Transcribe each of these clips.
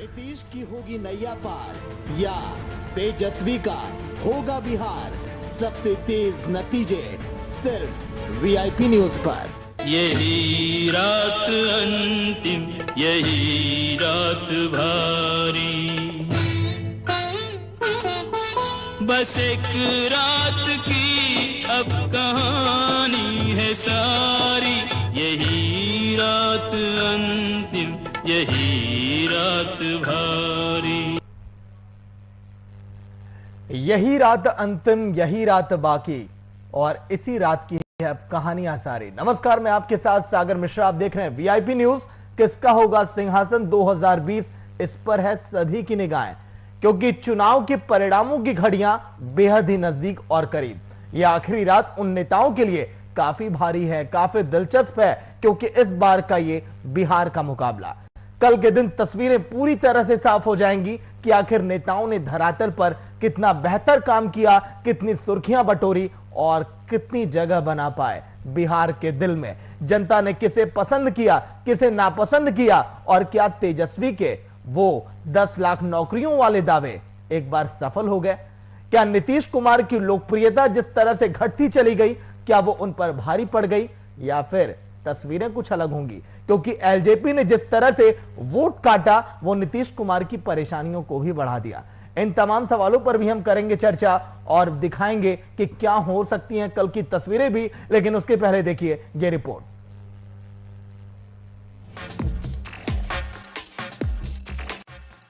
नीतीश की होगी नैया पार या तेजस्वी का होगा बिहार। सबसे तेज नतीजे सिर्फ वीआईपी न्यूज पर। यही रात अंतिम, यही रात भारी, बस एक रात की अब कहानी है सारी। यही रात अंतिम, यही रात भारी, यही रात अंतिम, यही रात बाकी, और इसी रात की है अब कहानियां सारी। नमस्कार, मैं आपके साथ सागर मिश्रा। आप देख रहे हैं वीआईपी न्यूज। किसका होगा सिंहासन 2020, इस पर है सभी की निगाहें, क्योंकि चुनाव के परिणामों की घड़ियां बेहद ही नजदीक और करीब। यह आखिरी रात उन नेताओं के लिए काफी भारी है, काफी दिलचस्प है, क्योंकि इस बार का ये बिहार का मुकाबला। कल के दिन तस्वीरें पूरी तरह से साफ हो जाएंगी कि आखिर नेताओं ने धरातल पर कितना बेहतर काम किया, कितनी सुर्खियां बटोरी और कितनी जगह बना पाए बिहार के दिल में। जनता ने किसे पसंद किया, किसे नापसंद किया, और क्या तेजस्वी के वो 10 लाख नौकरियों वाले दावे एक बार सफल हो गए? क्या नीतीश कुमार की लोकप्रियता जिस तरह से घटती चली गई, क्या वो उन पर भारी पड़ गई, या फिर तस्वीरें कुछ अलग होंगी? क्योंकि एलजेपी ने जिस तरह से वोट काटा, वो नीतीश कुमार की परेशानियों को भी बढ़ा दिया। इन तमाम सवालों पर भी हम करेंगे चर्चा और दिखाएंगे कि क्या हो सकती हैं कल की तस्वीरें भी। लेकिन उसके पहले देखिए ये रिपोर्ट।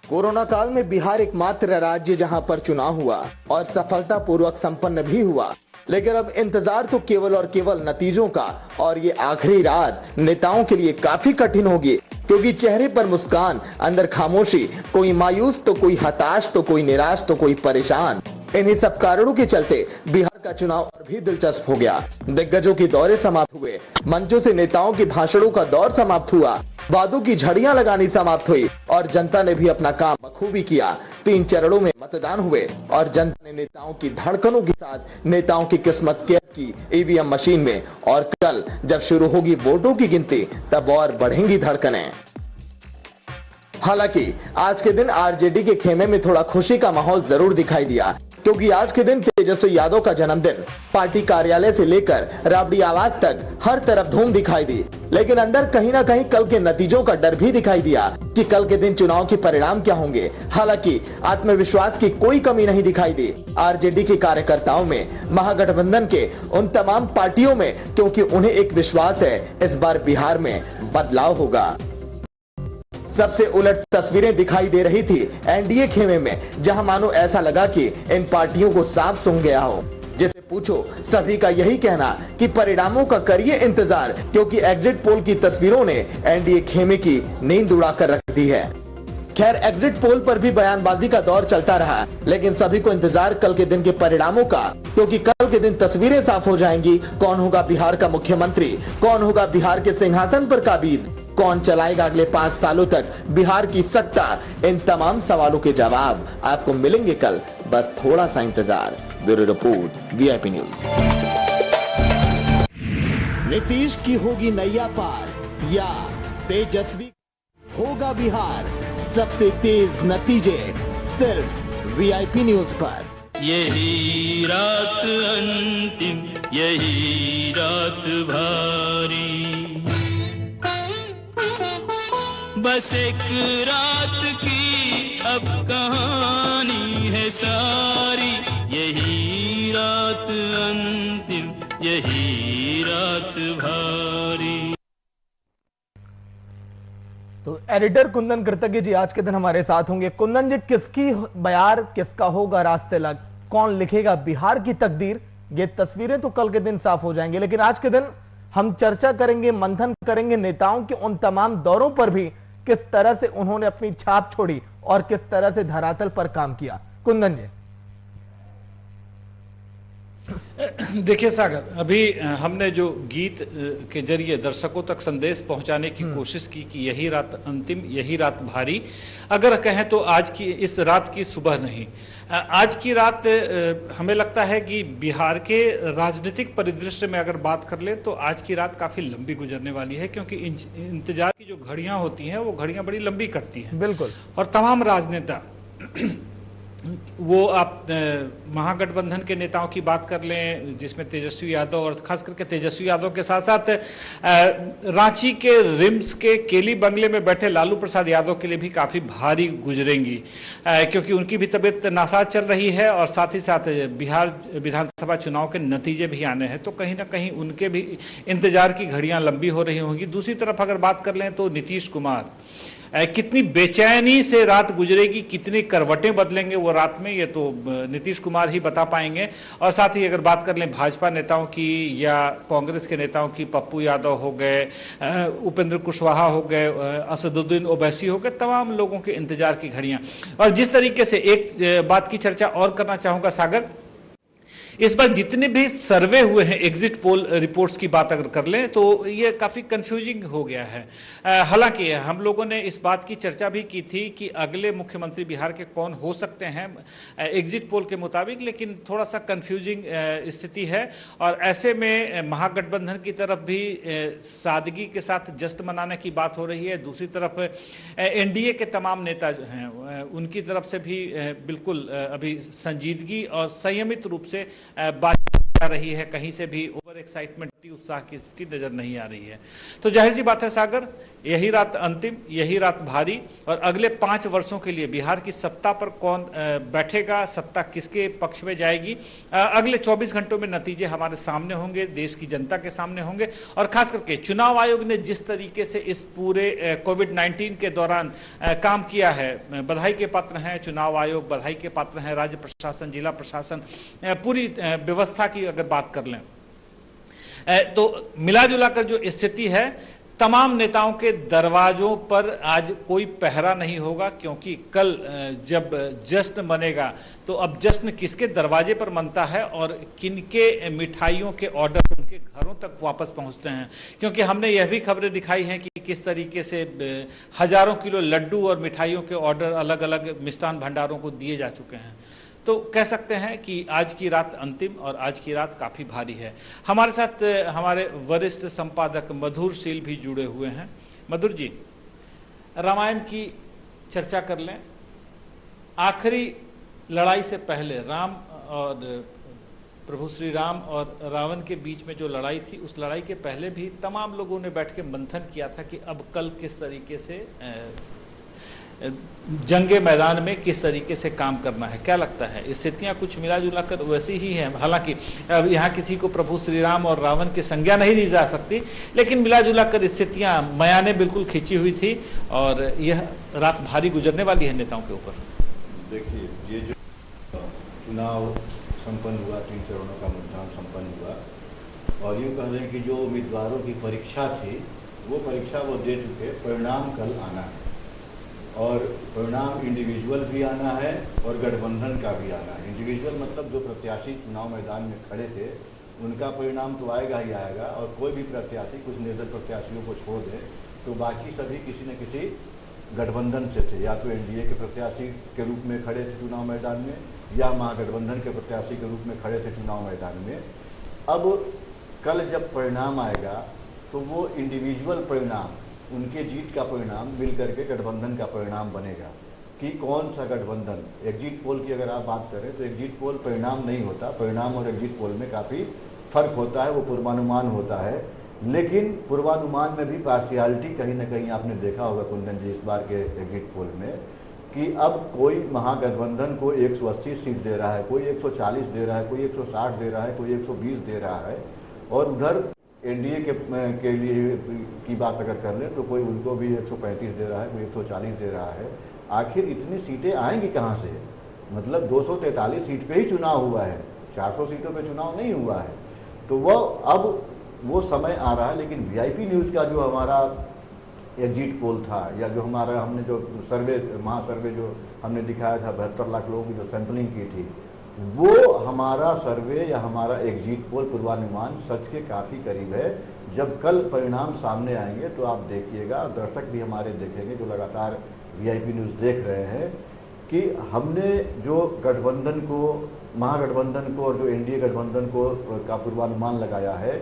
कोरोना काल में बिहार एकमात्र राज्य जहां पर चुनाव हुआ और सफलतापूर्वक संपन्न भी हुआ। लेकिन अब इंतजार तो केवल और केवल नतीजों का, और ये आखिरी रात नेताओं के लिए काफी कठिन होगी, क्योंकि चेहरे पर मुस्कान, अंदर खामोशी, कोई मायूस तो कोई हताश तो कोई निराश तो कोई परेशान। इन्हीं सब कारणों के चलते बिहार का चुनाव और भी दिलचस्प हो गया। दिग्गजों के दौरे समाप्त हुए, मंचों से नेताओं के भाषणों का दौर समाप्त हुआ, वादों की झड़ियां लगानी समाप्त हुई, और जनता ने भी अपना काम बखूबी किया। 3 चरणों में मतदान हुए और जनता ने नेताओं की धड़कनों के साथ नेताओं की किस्मत कैद की ईवीएम मशीन में। और कल जब शुरू होगी वोटों की गिनती, तब और बढ़ेंगी धड़कनें। हालांकि आज के दिन आरजेडी के खेमे में थोड़ा खुशी का माहौल जरूर दिखाई दिया, क्योंकि आज के दिन तेजस्वी यादव का जन्मदिन। पार्टी कार्यालय से लेकर राबड़ी आवास तक हर तरफ धूम दिखाई दी। लेकिन अंदर कहीं ना कहीं कल के नतीजों का डर भी दिखाई दिया कि कल के दिन चुनाव के परिणाम क्या होंगे। हालांकि आत्मविश्वास की कोई कमी नहीं दिखाई दी आरजेडी के कार्यकर्ताओं में, महागठबंधन के उन तमाम पार्टियों में, क्योंकि उन्हें एक विश्वास है, इस बार बिहार में बदलाव होगा। सबसे उलट तस्वीरें दिखाई दे रही थी एनडीए खेमे में, जहां मानो ऐसा लगा कि इन पार्टियों को सांप सूंघ गया हो। जिसे पूछो सभी का यही कहना कि परिणामों का करिए इंतजार, क्योंकि एग्जिट पोल की तस्वीरों ने एनडीए खेमे की नींद उड़ाकर रख दी है। खैर, एग्जिट पोल पर भी बयानबाजी का दौर चलता रहा, लेकिन सभी को इंतजार कल के दिन के परिणामों का, क्योंकि कल के दिन तस्वीरें साफ हो जाएंगी। कौन होगा बिहार का मुख्यमंत्री, कौन होगा बिहार के सिंहासन पर काबिज, कौन चलाएगा अगले 5 सालों तक बिहार की सत्ता। इन तमाम सवालों के जवाब आपको मिलेंगे कल, बस थोड़ा सा इंतजार। Bureau report, VIP news. Nitish की होगी नैया पार या तेजस्वी होगा बिहार। सबसे तेज नतीजे सिर्फ वीआईपी न्यूज पर। यही रात अंतिम, यही रात भारी, बस एक रात की अब कहानी है सारी। यही रात अंतिम, यही रात भारी। तो एडिटर कुंदन कृतज्ञ जी आज के दिन हमारे साथ होंगे। कुंदन जी, किसकी बयार, किसका होगा रास्ते लग, कौन लिखेगा बिहार की तकदीर? ये तस्वीरें तो कल के दिन साफ हो जाएंगी, लेकिन आज के दिन हम चर्चा करेंगे, मंथन करेंगे नेताओं के उन तमाम दौरों पर भी, किस तरह से उन्होंने अपनी छाप छोड़ी और किस तरह से धरातल पर काम किया। कुंदन जी। देखिए सागर, अभी हमने जो गीत के जरिए दर्शकों तक संदेश पहुंचाने की कोशिश की कि यही रात अंतिम, यही रात भारी, अगर कहें तो आज की इस रात की सुबह नहीं, आज की रात हमें लगता है कि बिहार के राजनीतिक परिदृश्य में अगर बात कर ले तो आज की रात काफी लंबी गुजरने वाली है, क्योंकि इंतजार की जो घड़ियां होती हैं वो घड़ियां बड़ी लंबी कटती हैं। बिल्कुल। और तमाम राजनेता वो आप महागठबंधन के नेताओं की बात कर लें, जिसमें तेजस्वी यादव और खास करके तेजस्वी यादव के साथ साथ रांची के रिम्स के केली बंगले में बैठे लालू प्रसाद यादव के लिए भी काफी भारी गुजरेंगी, क्योंकि उनकी भी तबीयत नासाज चल रही है और साथ ही साथ बिहार विधानसभा चुनाव के नतीजे भी आने हैं, तो कहीं ना कहीं उनके भी इंतजार की घड़ियां लंबी हो रही होंगी। दूसरी तरफ अगर बात कर लें तो नीतीश कुमार, कितनी बेचैनी से रात गुजरेगी, कितनी करवटें बदलेंगे वो रात में, ये तो नीतीश कुमार ही बता पाएंगे। और साथ ही अगर बात कर लें भाजपा नेताओं की या कांग्रेस के नेताओं की, पप्पू यादव हो गए, उपेंद्र कुशवाहा हो गए, असदुद्दीन ओवैसी हो गए, तमाम लोगों के इंतजार की घड़ियां। और जिस तरीके से एक बात की चर्चा और करना चाहूंगा सागर, इस बार जितने भी सर्वे हुए हैं, एग्जिट पोल रिपोर्ट्स की बात अगर कर लें तो ये काफी कंफ्यूजिंग हो गया है। हालांकि हम लोगों ने इस बात की चर्चा भी की थी कि अगले मुख्यमंत्री बिहार के कौन हो सकते हैं एग्जिट पोल के मुताबिक, लेकिन थोड़ा सा कंफ्यूजिंग स्थिति है। और ऐसे में महागठबंधन की तरफ भी सादगी के साथ जश्न मनाने की बात हो रही है, दूसरी तरफ एनडीए के तमाम नेता जो हैं उनकी तरफ से भी बिल्कुल अभी संजीदगी और संयमित रूप से बात आ रही है, कहीं से भी ओवर एक्साइटमेंट, उत्साह की स्थिति नजर नहीं आ रही है। तो जाहिर सी बात है सागर, यही रात अंतिम, यही रात भारी, और अगले 5 वर्षों के लिए बिहार की सत्ता पर कौन बैठेगा, सत्ता किसके पक्ष में जाएगी, अगले 24 घंटों में नतीजे हमारे सामने होंगे, देश की जनता के सामने होंगे। और खास करके चुनाव आयोग ने जिस तरीके से इस पूरे कोविड-19 के दौरान काम किया है, बधाई के पात्र हैं चुनाव आयोग, बधाई के पात्र हैं राज्य प्रशासन, जिला प्रशासन, पूरी व्यवस्था की अगर बात कर लें तो मिला जुला कर जो स्थिति है, तमाम नेताओं के दरवाजों पर आज कोई पहरा नहीं होगा, क्योंकि कल जब जश्न मनेगा तो अब जश्न किसके दरवाजे पर मनता है और किनके मिठाइयों के ऑर्डर उनके घरों तक वापस पहुंचते हैं। क्योंकि हमने यह भी खबरें दिखाई हैं कि किस तरीके से हजारों किलो लड्डू और मिठाइयों के ऑर्डर अलग अलग मिष्ठान भंडारों को दिए जा चुके हैं। तो कह सकते हैं कि आज की रात अंतिम और आज की रात काफी भारी है। हमारे साथ हमारे वरिष्ठ संपादक मधुर शील भी जुड़े हुए हैं। मधुर जी, रामायण की चर्चा कर लें। आखिरी लड़ाई से पहले राम और प्रभु श्री राम और रावण के बीच में जो लड़ाई थी, उस लड़ाई के पहले भी तमाम लोगों ने बैठ के मंथन किया था कि अब कल किस तरीके से जंगे मैदान में किस तरीके से काम करना है। क्या लगता है स्थितियां कुछ मिला जुला कर वैसी ही हैं? हालांकि अब यहाँ किसी को प्रभु श्री राम और रावण की संज्ञा नहीं दी जा सकती, लेकिन मिला जुला कर स्थितियां मयाने बिल्कुल खींची हुई थी और यह रात भारी गुजरने वाली है नेताओं के ऊपर। देखिए, ये जो चुनाव संपन्न हुआ, 3 चरणों का मतदान संपन्न हुआ, और यूँ कह लें कि जो उम्मीदवारों की परीक्षा थी वो परीक्षा वो दे चुके, परिणाम कल आना है। और परिणाम इंडिविजुअल भी आना है और गठबंधन का भी आना है। इंडिविजुअल मतलब जो प्रत्याशी चुनाव मैदान में खड़े थे उनका परिणाम तो आएगा ही आएगा, और कोई भी प्रत्याशी कुछ निर्दल प्रत्याशियों को छोड़ दे तो बाकी सभी किसी न किसी गठबंधन से थे, या तो एनडीए के प्रत्याशी के रूप में खड़े थे चुनाव मैदान में, या महागठबंधन के प्रत्याशी के रूप में खड़े थे चुनाव मैदान में। अब कल जब परिणाम आएगा तो वो इंडिविजुअल परिणाम, उनके जीत का परिणाम मिल करके गठबंधन का परिणाम बनेगा कि कौन सा गठबंधन। एग्जिट पोल की अगर आप बात करें तो एग्जिट पोल परिणाम नहीं होता, परिणाम और एग्जिट पोल में काफ़ी फर्क होता है, वो पूर्वानुमान होता है। लेकिन पूर्वानुमान में भी पार्शियलिटी कहीं ना कहीं आपने देखा होगा कुंदन जी इस बार के एग्जिट पोल में, कि अब कोई महागठबंधन को 180 सीट दे रहा है, कोई 140 दे रहा है, कोई 160 दे रहा है, कोई 120 दे रहा है, और उधर एनडीए के लिए की बात अगर कर लें तो कोई उनको भी 135 दे रहा है, कोई 140 दे रहा है। आखिर इतनी सीटें आएंगी कहाँ से? मतलब 243 सीट पे ही चुनाव हुआ है, 400 सीटों पे चुनाव नहीं हुआ है। तो वो अब वो समय आ रहा है। लेकिन वीआईपी न्यूज़ का जो हमारा एग्जिट पोल था, या जो हमने जो सर्वे, महासर्वे जो हमने दिखाया था, 72 लाख लोगों की जो सैंपलिंग की थी, वो हमारा सर्वे या हमारा एग्जिट पोल पूर्वानुमान सच के काफ़ी करीब है। जब कल परिणाम सामने आएंगे तो आप देखिएगा, दर्शक भी हमारे देखेंगे जो लगातार वीआईपी न्यूज़ देख रहे हैं, कि हमने जो गठबंधन को, महागठबंधन को और जो एनडीए गठबंधन को का पूर्वानुमान लगाया है,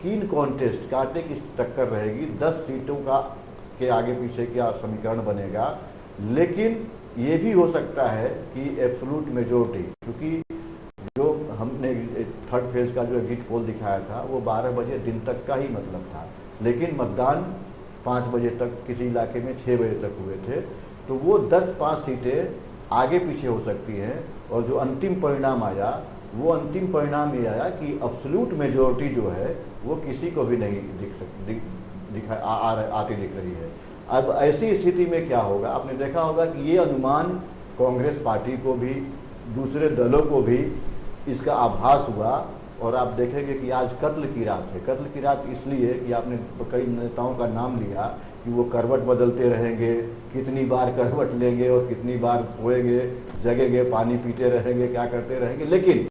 कीन कॉन्टेस्ट, कांटे की टक्कर रहेगी, 10 सीटों का के आगे पीछे क्या समीकरण बनेगा। लेकिन ये भी हो सकता है कि एब्सोल्यूट मेजोरिटी, क्योंकि जो हमने थर्ड फेज का जो एग्जिट पोल दिखाया था वो 12 बजे दिन तक का ही मतलब था, लेकिन मतदान 5 बजे तक, किसी इलाके में 6 बजे तक हुए थे। तो वो 10-5 सीटें आगे पीछे हो सकती हैं। और जो अंतिम परिणाम आया, वो अंतिम परिणाम ये आया कि एब्सोल्यूट मेजोरिटी जो है वो किसी को भी नहीं आती दिख रही है। अब ऐसी स्थिति में क्या होगा, आपने देखा होगा कि ये अनुमान कांग्रेस पार्टी को भी, दूसरे दलों को भी इसका आभास हुआ। और आप देखेंगे कि आज कत्ल की रात है। कत्ल की रात इसलिए कि आपने कई नेताओं का नाम लिया कि वो करवट बदलते रहेंगे, कितनी बार करवट लेंगे और कितनी बार सोएंगे, जगेंगे, पानी पीते रहेंगे, क्या करते रहेंगे। लेकिन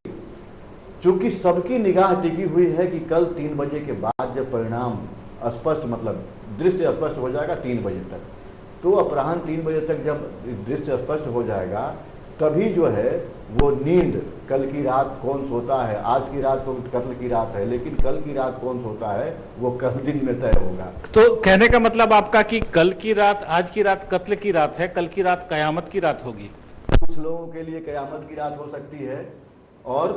चूंकि सबकी निगाह टिकी हुई है कि कल 3 बजे के बाद जब परिणाम स्पष्ट, मतलब दृश्य स्पष्ट हो जाएगा 3 बजे तक, तो अपराह्न 3 बजे तक जब दृश्य स्पष्ट हो जाएगा, तभी जो है वो नींद, कल की रात कौन सोता है, आज की रात तो कत्ल की रात है, लेकिन कल की रात कौन सोता है वो कल दिन में तय होगा। तो कहने का मतलब आपका कि कल की रात, आज की रात कत्ल की रात है, कल की रात कयामत की रात होगी। कुछ लोगों के लिए कयामत की रात हो सकती है, और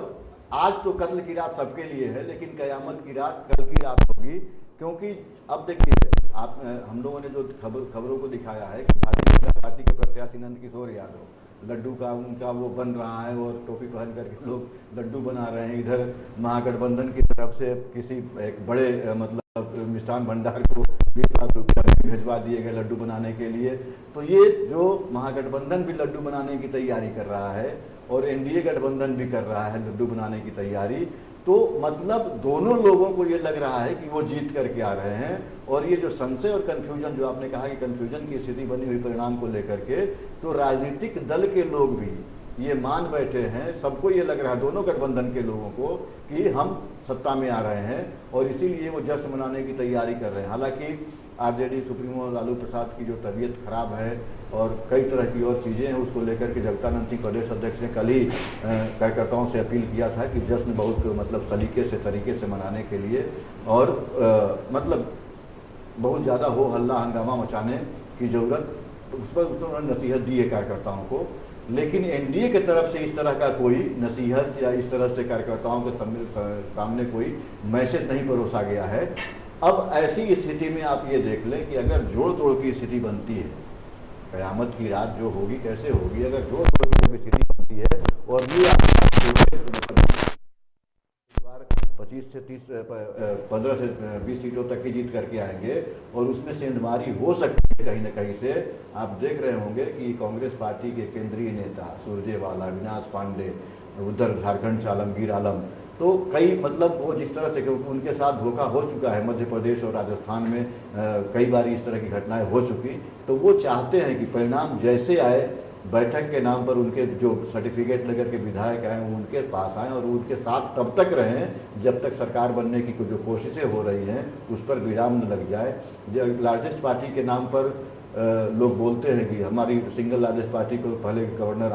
आज तो कत्ल की रात सबके लिए है, लेकिन कयामत की रात कल की रात होगी। क्योंकि अब देखिए, आप हम लोगों ने जो खबरों को दिखाया है कि भारतीय जनता पार्टी के प्रत्याशी नंद किशोर यादव, लड्डू का उनका वो बन रहा है और टोपी पहन करके लोग लड्डू बना रहे हैं। इधर महागठबंधन की तरफ से किसी एक बड़े मतलब मिष्ठान भंडार को 20 लाख रुपया भिजवा दिए गए लड्डू बनाने के लिए। तो ये जो महागठबंधन भी लड्डू बनाने की तैयारी कर रहा है और एनडीए गठबंधन भी कर रहा है लड्डू बनाने की तैयारी, तो मतलब दोनों लोगों को ये लग रहा है कि वो जीत करके आ रहे हैं। और ये जो संशय और कंफ्यूजन, जो आपने कहा कि कंफ्यूजन की स्थिति बनी हुई परिणाम को लेकर के, तो राजनीतिक दल के लोग भी ये मान बैठे हैं, सबको ये लग रहा है, दोनों गठबंधन के लोगों को, कि हम सत्ता में आ रहे हैं और इसीलिए वो जश्न मनाने की तैयारी कर रहे हैं। हालांकि आरजेडी सुप्रीमो लालू प्रसाद की जो तबीयत खराब है और कई तरह की और चीज़ें हैं, उसको लेकर के जगदानंद सिंह प्रदेश अध्यक्ष ने कल ही कार्यकर्ताओं से अपील किया था कि जश्न बहुत मतलब तरीके से मनाने के लिए, और मतलब बहुत ज़्यादा हो हल्ला हंगामा मचाने की जरूरत, उस पर उन्होंने नसीहत दी है कार्यकर्ताओं को। लेकिन एनडीए की तरफ से इस तरह का कोई नसीहत या इस तरह से कार्यकर्ताओं के सामने कोई मैसेज नहीं परोसा गया है। अब ऐसी स्थिति में आप ये देख लें कि अगर जोड़ तोड़ की स्थिति बनती है, कयामत की रात जो होगी कैसे होगी, अगर जोड़ तोड़ की स्थिति बनती है और ये 25 से 30, 15 से 20 सीटों तक की जीत करके आएंगे और उसमें सेंधमारी हो सकती है कहीं न कहीं से। आप देख रहे होंगे कि कांग्रेस पार्टी के केंद्रीय नेता सुरजेवाला, अविनाश पांडे, उधर झारखंड से आलमगीर आलम, तो कई मतलब वो जिस तरह से, क्योंकि उनके साथ धोखा हो चुका है मध्य प्रदेश और राजस्थान में, कई बार इस तरह की घटनाएं हो चुकी, तो वो चाहते हैं कि परिणाम जैसे आए, बैठक के नाम पर उनके जो सर्टिफिकेट लेकर के विधायक आए वो उनके पास आए और उनके साथ तब तक रहें जब तक सरकार बनने की जो कोशिशें हो रही हैं उस पर विराम न लग जाए। लार्जेस्ट पार्टी के नाम पर लोग बोलते हैं कि हमारी सिंगल लार्जेस्ट पार्टी को पहले गवर्नर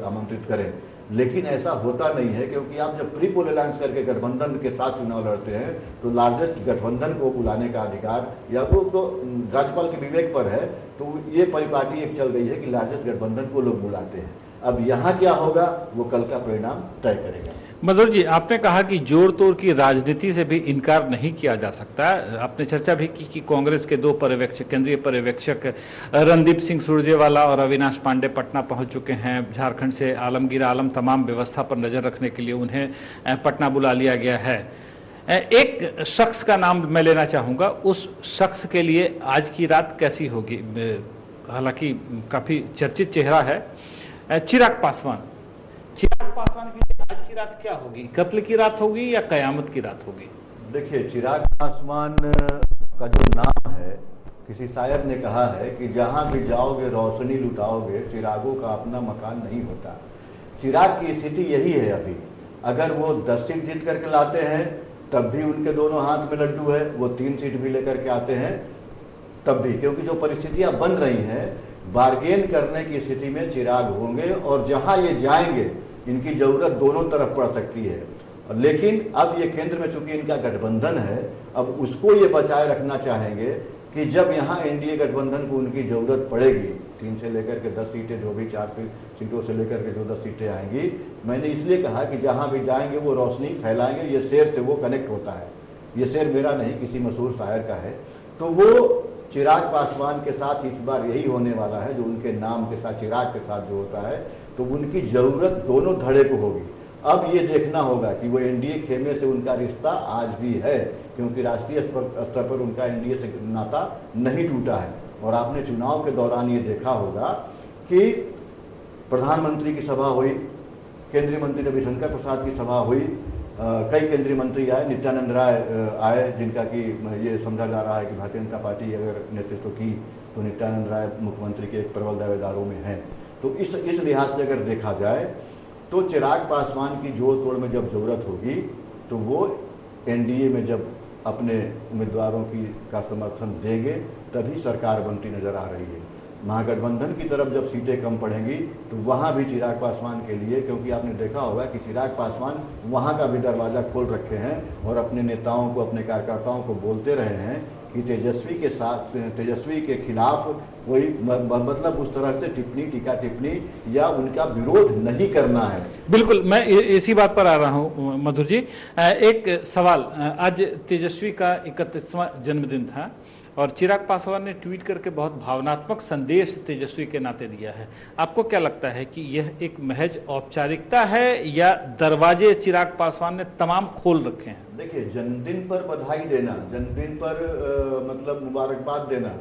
आमंत्रित करें, लेकिन ऐसा होता नहीं है, क्योंकि आप जब प्री पोल अलायंस करके गठबंधन के साथ चुनाव लड़ते हैं तो लार्जेस्ट गठबंधन को बुलाने का अधिकार या वो तो राज्यपाल के विवेक पर है। तो ये परिपाटी एक चल गई है कि लार्जेस्ट गठबंधन को लोग बुलाते हैं। अब यहाँ क्या होगा वो कल का परिणाम तय करेगा। मधुर जी, आपने कहा कि जोड़ तोड़ की राजनीति से भी इनकार नहीं किया जा सकता। आपने चर्चा भी की कि कांग्रेस के 2 पर्यवेक्षक, केंद्रीय पर्यवेक्षक रणदीप सिंह सुरजेवाला और अविनाश पांडे पटना पहुंच चुके हैं। झारखंड से आलमगीर आलम, तमाम व्यवस्था पर नजर रखने के लिए उन्हें पटना बुला लिया गया है। एक शख्स का नाम मैं लेना चाहूंगा, उस शख्स के लिए आज की रात कैसी होगी? हालांकि काफी चर्चित चेहरा है, चिराग पासवान। चिराग पासवान के लिए आज की रात क्या होगी? कत्ल की रात होगी या कयामत की रात होगी? देखिए, चिराग पासवान का जो नाम है, किसी शायर ने कहा है कि जहां भी जाओगे रोशनी लुटाओगे, चिरागों का अपना मकान नहीं होता। चिराग की स्थिति यही है अभी। अगर वो 10 सीट जीत करके लाते हैं तब भी उनके दोनों हाथ में लड्डू है, वो 3 सीट भी लेकर के आते हैं तब भी, क्योंकि जो परिस्थितियां बन रही हैं बार्गेन करने की स्थिति में चिराग होंगे और जहां ये जाएंगे इनकी जरूरत दोनों तरफ पड़ सकती है। लेकिन अब ये केंद्र में चूंकि इनका गठबंधन है, अब उसको ये बचाए रखना चाहेंगे कि जब यहाँ एनडीए गठबंधन को उनकी जरूरत पड़ेगी, 3 से लेकर के 10 सीटें, जो भी 4 सीटों से लेकर के जो 10 सीटें आएंगी, मैंने इसलिए कहा कि जहां भी जाएंगे वो रोशनी फैलाएंगे। ये शेर से वो कनेक्ट होता है, ये शेर मेरा नहीं किसी मशहूर शायर का है। तो वो चिराग पासवान के साथ इस बार यही होने वाला है, जो उनके नाम के साथ चिराग के साथ जो होता है, तो उनकी जरूरत दोनों धड़े को होगी। अब ये देखना होगा कि वो एनडीए खेमे से उनका रिश्ता आज भी है, क्योंकि राष्ट्रीय स्तर पर उनका एनडीए से नाता नहीं टूटा है। और आपने चुनाव के दौरान ये देखा होगा कि प्रधानमंत्री की सभा हुई, केंद्रीय मंत्री रविशंकर प्रसाद की सभा हुई, कई केंद्रीय मंत्री आए, नित्यानंद राय आए, जिनका कि ये समझा जा रहा है कि भारतीय जनता पार्टी अगर नेतृत्व की तो नित्यानंद राय मुख्यमंत्री के एक प्रबल दावेदारों में हैं। तो इस लिहाज से अगर देखा जाए तो चिराग पासवान की जोड़ तोड़ में जब जरूरत होगी तो वो एनडीए में जब अपने उम्मीदवारों का समर्थन देंगे तभी सरकार बनती नजर आ रही है। महागठबंधन की तरफ जब सीटें कम पड़ेंगी तो वहां भी चिराग पासवान के लिए, क्योंकि आपने देखा होगा कि चिराग पासवान वहां का भी दरवाजा खोल रखे हैं और अपने नेताओं को, अपने कार्यकर्ताओं को बोलते रहे हैं कि तेजस्वी के खिलाफ कोई मतलब उस तरह से टीका टिप्पणी या उनका विरोध नहीं करना है। बिल्कुल, मैं इसी बात पर आ रहा हूं मधुर जी। एक सवाल, आज तेजस्वी का 31वां जन्मदिन था और चिराग पासवान ने ट्वीट करके बहुत भावनात्मक संदेश तेजस्वी के नाते दिया है। आपको क्या लगता है कि यह एक महज औपचारिकता है या दरवाजे चिराग पासवान ने तमाम खोल रखे हैं? देखिए, जन्मदिन पर बधाई देना, जन्मदिन पर मतलब मुबारकबाद देना,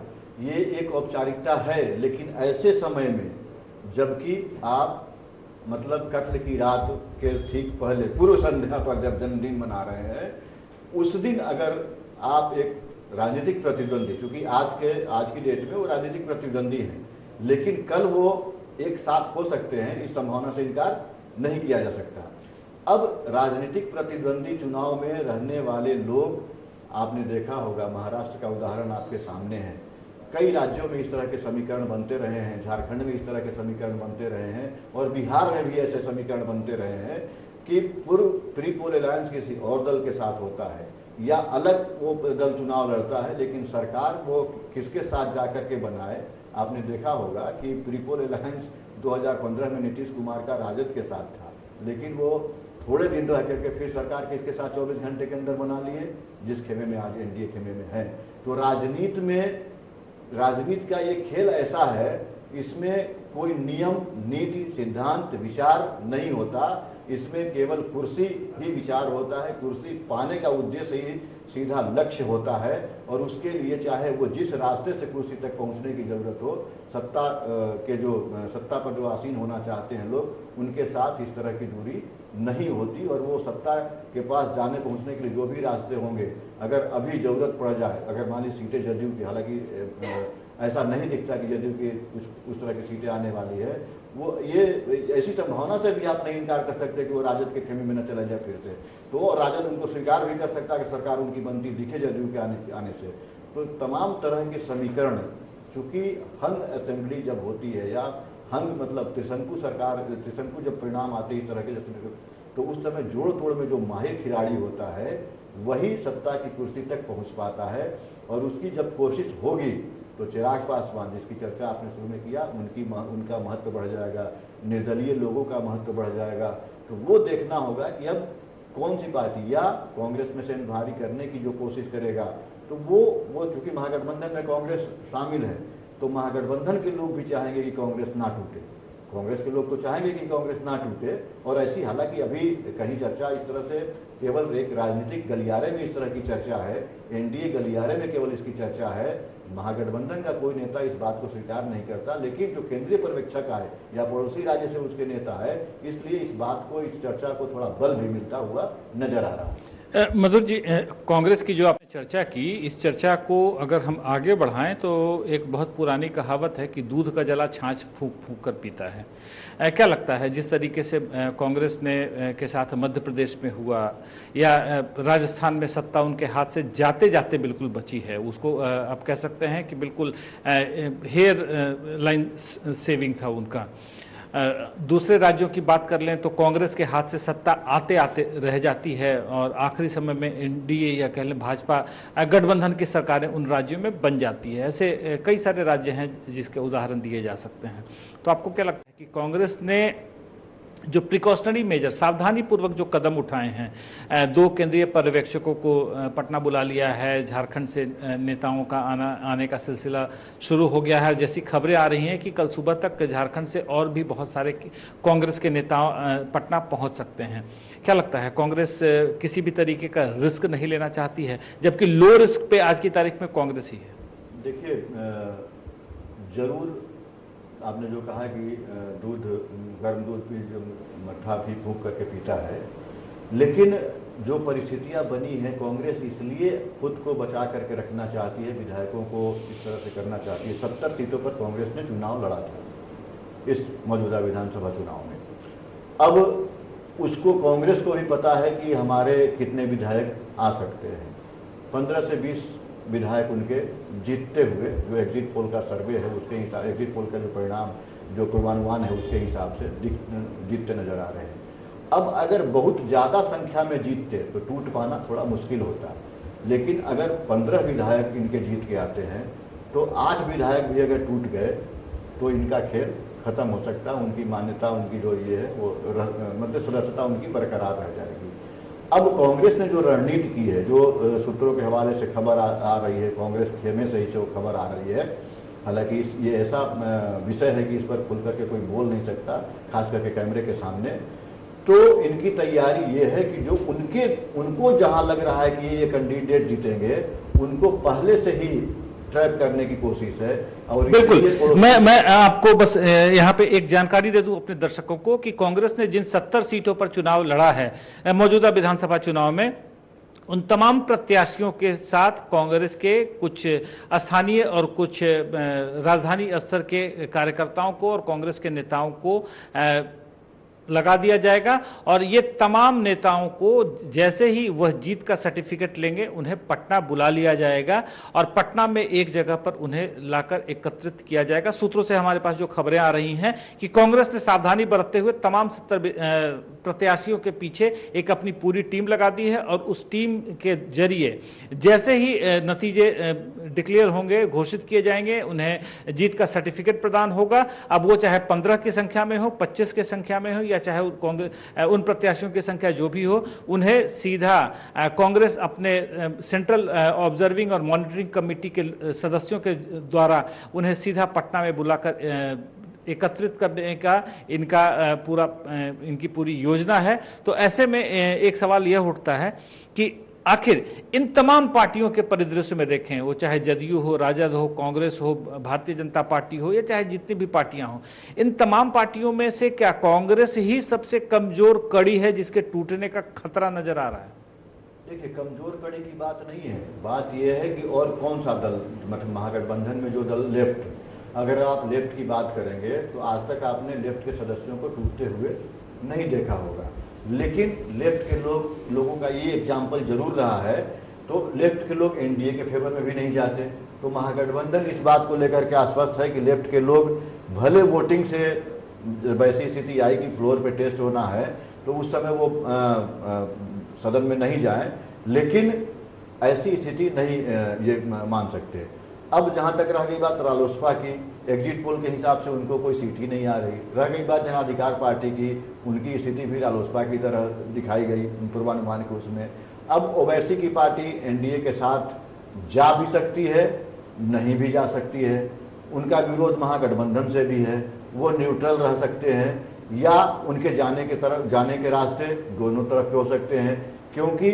ये एक औपचारिकता है। लेकिन ऐसे समय में जबकि आप मतलब कत्ल की रात के ठीक पहले पूर्व संध्या पर जब जन्मदिन मना रहे हैं, उस दिन अगर आप एक राजनीतिक प्रतिद्वंदी, क्योंकि आज की डेट में वो राजनीतिक प्रतिद्वंदी हैं, लेकिन कल वो एक साथ हो सकते हैं, इस संभावना से इनकार नहीं किया जा सकता। अब राजनीतिक प्रतिद्वंदी चुनाव में रहने वाले लोग, आपने देखा होगा, महाराष्ट्र का उदाहरण आपके सामने है, कई राज्यों में इस तरह के समीकरण बनते रहे हैं, झारखंड में इस तरह के समीकरण बनते रहे हैं और बिहार में भी ऐसे समीकरण बनते रहे हैं कि पूर्व प्री पोल अलायंस किसी और दल के साथ होता है या अलग वो दल चुनाव लड़ता है, लेकिन सरकार वो किसके साथ जाकर के बनाए। आपने देखा होगा कि प्री पोल अलायंस 2015 में नीतीश कुमार का राजद के साथ था, लेकिन वो थोड़े दिन रह करके फिर सरकार किसके साथ 24 घंटे के अंदर बना लिए, जिस खेमे में आज एनडीए खेमे में है। तो राजनीति का ये खेल ऐसा है, इसमें कोई नियम, नीति, सिद्धांत, विचार नहीं होता, इसमें केवल कुर्सी ही विचार होता है। कुर्सी पाने का उद्देश्य ही सीधा लक्ष्य होता है और उसके लिए चाहे वो जिस रास्ते से कुर्सी तक पहुंचने की जरूरत हो, सत्ता पर जो आसीन होना चाहते हैं लोग, उनके साथ इस तरह की दूरी नहीं होती और वो सत्ता के पास जाने पहुंचने के लिए जो भी रास्ते होंगे, अगर अभी जरूरत पड़ जाए, अगर मान ली सीटें जदयू की, हालांकि ऐसा नहीं दिखता कि जदयू की उस तरह की सीटें आने वाली है, वो ये ऐसी संभावना से भी आप नहीं इनकार कर सकते कि वो राजद के खेमे में न चला जाए फिर से, तो राजद उनको स्वीकार भी कर सकता है कि सरकार उनकी बनती दिखे जदयू के आने से। तो तमाम तरह के समीकरण, चूंकि हंग असेंबली जब होती है या हंग मतलब त्रिशंकु जब परिणाम आते इस तरह के, तो उस समय जोड़ तोड़ में जो माहिर खिलाड़ी होता है वही सत्ता की कुर्सी तक पहुंच पाता है। और उसकी जब कोशिश होगी तो चिराग पासवान, जिसकी चर्चा आपने शुरू में किया, उनका महत्व बढ़ जाएगा, निर्दलीय लोगों का महत्व बढ़ जाएगा। तो वो देखना होगा कि अब कौन सी पार्टी, या कांग्रेस में से भारी करने की जो कोशिश करेगा, तो वो चूंकि महागठबंधन में कांग्रेस शामिल है, तो महागठबंधन के लोग भी चाहेंगे कि कांग्रेस ना टूटे, कांग्रेस के लोग तो चाहेंगे कि कांग्रेस ना टूटे। और ऐसी, हालांकि अभी कहीं चर्चा इस तरह से केवल एक राजनीतिक गलियारे में इस तरह की चर्चा है, एनडीए गलियारे में केवल इसकी चर्चा है, महागठबंधन का कोई नेता इस बात को स्वीकार नहीं करता, लेकिन जो केंद्रीय पर्यवेक्षक है या पड़ोसी राज्य से उसके नेता है, इसलिए इस बात को, इस चर्चा को थोड़ा बल भी मिलता हुआ नजर आ रहा है। मधुर जी, कांग्रेस की जो आपने चर्चा की, इस चर्चा को अगर हम आगे बढ़ाएं तो एक बहुत पुरानी कहावत है कि दूध का जला छाछ फूंक फूंक कर पीता है। क्या लगता है जिस तरीके से कांग्रेस ने के साथ मध्य प्रदेश में हुआ या राजस्थान में सत्ता उनके हाथ से जाते जाते बिल्कुल बची है, उसको आप कह सकते हैं कि बिल्कुल हेयर लाइन सेविंग था उनका। दूसरे राज्यों की बात कर लें तो कांग्रेस के हाथ से सत्ता आते आते रह जाती है और आखिरी समय में एनडीए या कह लें भाजपा गठबंधन की सरकारें उन राज्यों में बन जाती है। ऐसे कई सारे राज्य हैं जिसके उदाहरण दिए जा सकते हैं। तो आपको क्या लगता है कि कांग्रेस ने जो प्रिकॉशनरी मेजर, सावधानी पूर्वक जो कदम उठाए हैं, 2 केंद्रीय पर्यवेक्षकों को पटना बुला लिया है, झारखंड से नेताओं का आने का सिलसिला शुरू हो गया है, जैसी खबरें आ रही हैं कि कल सुबह तक झारखंड से और भी बहुत सारे कांग्रेस के नेता पटना पहुंच सकते हैं। क्या लगता है कांग्रेस किसी भी तरीके का रिस्क नहीं लेना चाहती है, जबकि लो रिस्क पे आज की तारीख में कांग्रेस ही है? देखिए, जरूर आपने जो कहा कि गर्म दूध भी जो मट्ठा भी फूंक करके पीता है, लेकिन जो परिस्थितियां बनी हैं, कांग्रेस इसलिए खुद को बचा करके रखना चाहती है, विधायकों को इस तरह से करना चाहती है। 70 सीटों पर कांग्रेस ने चुनाव लड़ा था इस मौजूदा विधानसभा चुनाव में। अब उसको कांग्रेस को भी पता है कि हमारे कितने विधायक आ सकते हैं। 15 से 20 विधायक उनके जीतते हुए, जो एग्जिट पोल का सर्वे है उसके हिसाब, एग्जिट पोल का जो परिणाम, जो पूर्वानुमान है उसके हिसाब से जीतते नजर आ रहे हैं। अब अगर बहुत ज़्यादा संख्या में जीतते तो टूट पाना थोड़ा मुश्किल होता, लेकिन अगर 15 विधायक इनके जीत के आते हैं तो 8 विधायक भी अगर टूट गए तो इनका खेल खत्म हो सकता है। उनकी मान्यता, उनकी जो ये है वो मतलब सदस्यता उनकी बरकरार रह जाएगी। अब कांग्रेस ने जो रणनीति की है, जो सूत्रों के हवाले से खबर आ रही है, कांग्रेस खेमे से ही से वो खबर आ रही है, हालांकि ये ऐसा विषय है कि इस पर खुल करके कोई बोल नहीं सकता, खास करके कैमरे के सामने। तो इनकी तैयारी ये है कि जो उनको जहां लग रहा है कि ये कैंडिडेट जीतेंगे, उनको पहले से ही ट्रैप करने की कोशिश है। और बिल्कुल, मैं आपको बस यहाँ पे एक जानकारी दे दूं अपने दर्शकों को कि कांग्रेस ने जिन 70 सीटों पर चुनाव लड़ा है मौजूदा विधानसभा चुनाव में, उन तमाम प्रत्याशियों के साथ कांग्रेस के कुछ स्थानीय और कुछ राजधानी स्तर के कार्यकर्ताओं को और कांग्रेस के नेताओं को लगा दिया जाएगा और ये तमाम नेताओं को जैसे ही वह जीत का सर्टिफिकेट लेंगे उन्हें पटना बुला लिया जाएगा और पटना में एक जगह पर उन्हें लाकर एकत्रित किया जाएगा। सूत्रों से हमारे पास जो खबरें आ रही हैं कि कांग्रेस ने सावधानी बरतते हुए तमाम 70 प्रत्याशियों के पीछे एक अपनी पूरी टीम लगा दी है और उस टीम के जरिए जैसे ही नतीजे डिक्लेयर होंगे, घोषित किए जाएंगे, उन्हें जीत का सर्टिफिकेट प्रदान होगा। अब वो चाहे 15 की संख्या में हो, 25 की संख्या में हो या चाहे उन प्रत्याशियों की संख्या जो भी हो, उन्हें सीधा कांग्रेस अपने सेंट्रल ऑब्जर्विंग और मॉनिटरिंग कमेटी के सदस्यों के द्वारा उन्हें सीधा पटना में बुलाकर एकत्रित करने का इनकी पूरी योजना है। तो ऐसे में एक सवाल यह उठता है कि आखिर इन तमाम पार्टियों के परिदृश्य में देखें, वो चाहे जदयू हो, राजद हो, कांग्रेस हो, भारतीय जनता पार्टी हो या चाहे जितनी भी पार्टियां हो, इन तमाम पार्टियों में से क्या कांग्रेस ही सबसे कमजोर कड़ी है जिसके टूटने का खतरा नजर आ रहा है? देखिए, कमजोर कड़ी की बात नहीं है, बात यह है कि और कौन सा दल, मतलब महागठबंधन में जो दल लेफ्ट, अगर आप लेफ्ट की बात करेंगे तो आज तक आपने लेफ्ट के सदस्यों को टूटते हुए नहीं देखा होगा, लेकिन लेफ्ट के लोगों का ये एग्जाम्पल जरूर रहा है। तो लेफ्ट के लोग एनडीए के फेवर में भी नहीं जाते। तो महागठबंधन इस बात को लेकर के आश्वस्त है कि लेफ्ट के लोग भले वोटिंग से वैसी स्थिति आई कि फ्लोर पे टेस्ट होना है तो उस समय वो सदन में नहीं जाएं, लेकिन ऐसी स्थिति नहीं ये मान सकते। अब जहां तक रह गई बात रालोसपा की, एग्जिट पोल के हिसाब से उनको कोई सीट ही नहीं आ रही। रह गई बात जन अधिकार पार्टी की, उनकी स्थिति भी रालोसपा की तरह दिखाई गई पूर्वानुमान के उसमें। अब ओवैसी की पार्टी एनडीए के साथ जा भी सकती है, नहीं भी जा सकती है। उनका विरोध महागठबंधन से भी है, वो न्यूट्रल रह सकते हैं या उनके जाने के रास्ते दोनों तरफ के हो सकते हैं, क्योंकि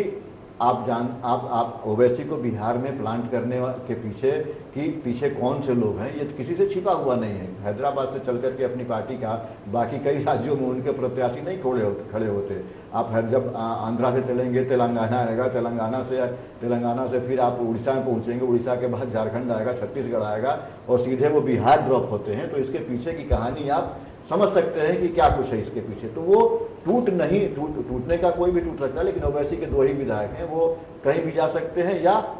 आप ओवैसी को बिहार में प्लांट करने के पीछे कौन से लोग हैं, ये किसी से छिपा हुआ नहीं है। हैदराबाद से चल करके अपनी पार्टी का बाकी कई राज्यों में उनके प्रत्याशी नहीं खड़े होते। आप जब आंध्रा से चलेंगे तेलंगाना आएगा, तेलंगाना से फिर आप उड़ीसा में पहुंचेंगे, उड़ीसा के बाद झारखंड आएगा, छत्तीसगढ़ आएगा और सीधे वो बिहार ड्रॉप होते हैं। तो इसके पीछे की कहानी आप समझ सकते हैं कि क्या कुछ है इसके पीछे। तो वो टूटने का कोई भी टूट सकता है, लेकिन ओवैसी के 2 ही विधायक हैं, वो कहीं भी जा सकते हैं। या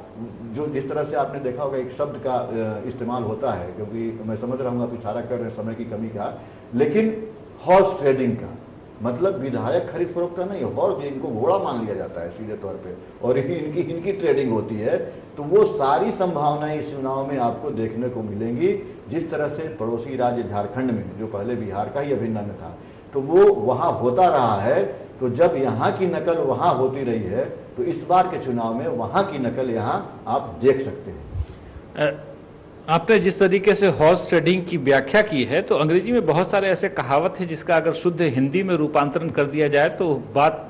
जो जिस तरह से आपने देखा होगा एक शब्द का इस्तेमाल होता है, क्योंकि मैं समझ रहा हूँ आप इशारा कर रहे हैं समय की कमी का, लेकिन हॉर्स ट्रेडिंग का मतलब विधायक खरीद फरोख्त नहीं, हॉर्स इनको घोड़ा मान लिया जाता है सीधे तौर पे, और इनकी ट्रेडिंग होती है। तो वो सारी संभावनाएं इस चुनाव में आपको देखने को मिलेंगी। जिस तरह से पड़ोसी राज्य झारखंड में, जो पहले बिहार का ही अभिन्न अंग था, तो वो वहां होता रहा है। तो जब यहाँ की नकल वहां होती रही है, तो इस बार के चुनाव में वहां की नकल यहाँ आप देख सकते हैं। आपने जिस तरीके से हॉर्स ट्रेडिंग की व्याख्या की है, तो अंग्रेजी में बहुत सारे ऐसे कहावत हैं जिसका अगर शुद्ध हिंदी में रूपांतरण कर दिया जाए तो बात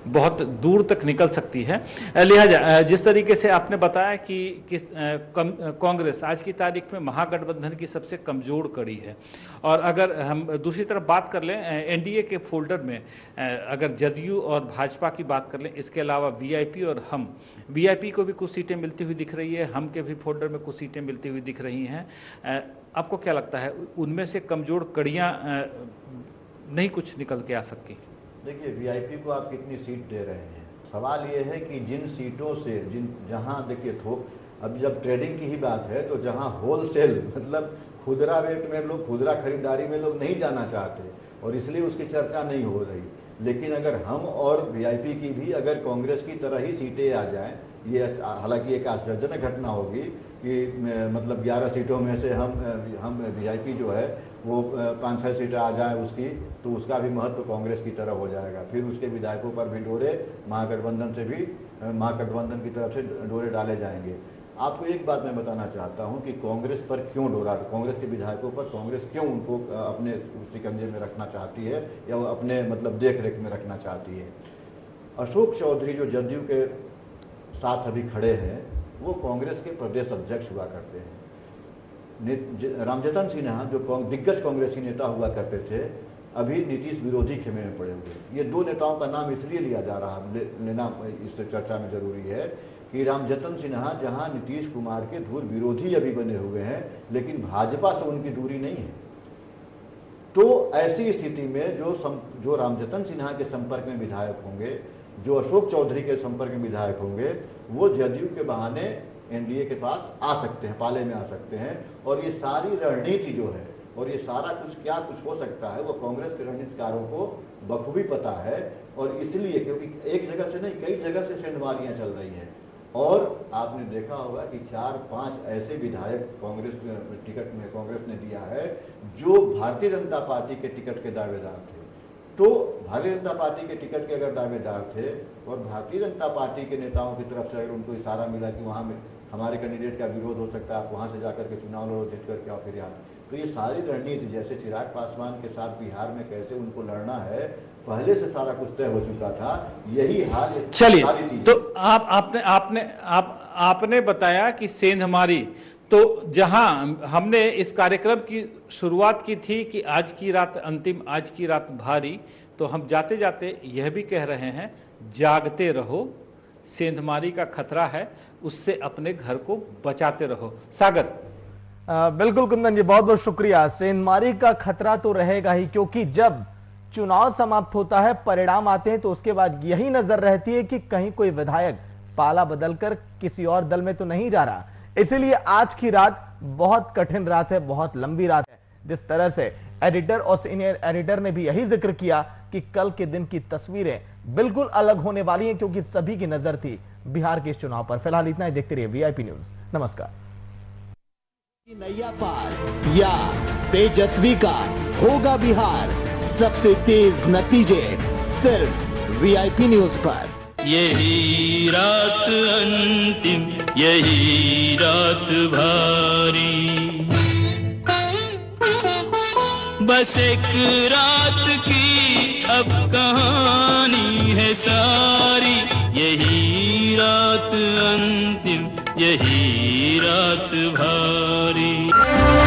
बहुत दूर तक निकल सकती है। लिहाजा जिस तरीके से आपने बताया कि कांग्रेस आज की तारीख में महागठबंधन की सबसे कमजोर कड़ी है, और अगर हम दूसरी तरफ बात कर लें एनडीए के फोल्डर में अगर जदयू और भाजपा की बात कर लें, इसके अलावा वीआईपी और हम, वीआईपी को भी कुछ सीटें मिलती हुई दिख रही है, हम के भी फोल्डर में कुछ सीटें मिलती हुई दिख रही हैं। आपको क्या लगता है उनमें से कमजोर कड़ियाँ नहीं कुछ निकल के आ सकती? देखिए, वीआईपी को आप कितनी सीट दे रहे हैं, सवाल ये है कि जिन सीटों से जहां देखिए थोक, अब जब ट्रेडिंग की ही बात है तो जहां होलसेल मतलब खुदरा रेट में लोग, खुदरा खरीदारी में लोग नहीं जाना चाहते और इसलिए उसकी चर्चा नहीं हो रही। लेकिन अगर हम और वीआईपी की भी अगर कांग्रेस की तरह ही सीटें आ जाएं, ये हालांकि एक आश्चर्यजनक घटना होगी कि मतलब 11 सीटों में से हम वीआईपी जो है वो 5-6 सीटें आ जाए उसकी, तो उसका भी महत्व कांग्रेस की तरह हो जाएगा। फिर उसके विधायकों पर भी डोरे महागठबंधन की तरफ से डोरे डाले जाएंगे। आपको एक बात मैं बताना चाहता हूं कि कांग्रेस पर क्यों डोरा, कांग्रेस के विधायकों पर कांग्रेस क्यों उनको अपने शिकंजे में रखना चाहती है या अपने मतलब देख रेख में रखना चाहती है। अशोक चौधरी जो जदयू के साथ अभी खड़े हैं, वो कांग्रेस के प्रदेश अध्यक्ष हुआ करते हैं। रामजतन सिन्हा जो दिग्गज कांग्रेसी नेता हुआ करते थे, अभी नीतीश विरोधी खेमे में पड़े हुए। ये 2 नेताओं का नाम इसलिए लिया जा रहा लेना इस चर्चा में जरूरी है कि रामजतन सिन्हा जहां नीतीश कुमार के धुर विरोधी अभी बने हुए हैं, लेकिन भाजपा से उनकी दूरी नहीं है। तो ऐसी स्थिति में जो रामजतन सिन्हा के संपर्क में विधायक होंगे, जो अशोक चौधरी के संपर्क में विधायक होंगे, वो जदयू के बहाने एनडीए के पास आ सकते हैं, पाले में आ सकते हैं। और ये सारी रणनीति जो है और ये सारा क्या कुछ हो सकता है, वो कांग्रेस के रणनीतिकारों को बखूबी पता है। और इसलिए क्योंकि एक जगह से नहीं, कई जगह से सेंधमारियां चल रही हैं। और आपने देखा होगा कि 4-5 ऐसे विधायक टिकट में कांग्रेस ने दिया है जो भारतीय जनता पार्टी के टिकट के दावेदार थे। तो भारतीय जनता पार्टी के टिकट के अगर दावेदार थे और भारतीय जनता पार्टी के नेताओं की तरफ से अगर उनको इशारा मिला कि वहाँ में हमारे कैंडिडेट का विरोध हो सकता है, आप वहाँ से जाकर के चुनाव लड़ो, जीत करके आओ फिर यहाँ, तो ये सारी रणनीति जैसे चिराग पासवान के साथ बिहार में कैसे उनको लड़ना है, पहले से सारा कुछ तय हो चुका था। यही हाल। चलिए, तो आपने बताया कि सेंधमारी, तो जहां हमने इस कार्यक्रम की शुरुआत की थी कि आज की रात अंतिम, आज की रात भारी, तो हम जाते जाते यह भी कह रहे हैं जागते रहो, सेंधमारी का खतरा है, उससे अपने घर को बचाते रहो। सागर। बिल्कुल कुंदन जी, बहुत बहुत शुक्रिया। सेंधमारी का खतरा तो रहेगा ही, क्योंकि जब चुनाव समाप्त होता है, परिणाम आते हैं, तो उसके बाद यही नजर रहती है कि कहीं कोई विधायक पाला बदलकर किसी और दल में तो नहीं जा रहा। इसलिए आज की रात बहुत कठिन रात है, बहुत लंबी रात है। जिस तरह से एडिटर और सीनियर एडिटर ने भी यही जिक्र किया कि कल के दिन की तस्वीरें बिल्कुल अलग होने वाली हैं, क्योंकि सभी की नजर थी बिहार के इस चुनाव पर। फिलहाल इतना ही, देखते रहिए वीआईपी न्यूज। नमस्कार। नैया पार या तेजस्वी का होगा बिहार, सबसे तेज नतीजे सिर्फ वीआईपी न्यूज पर। यही रात अंतिम, यही रात भारी, बस एक रात की अब कहानी है सारी, यही रात अंतिम यही रात भारी।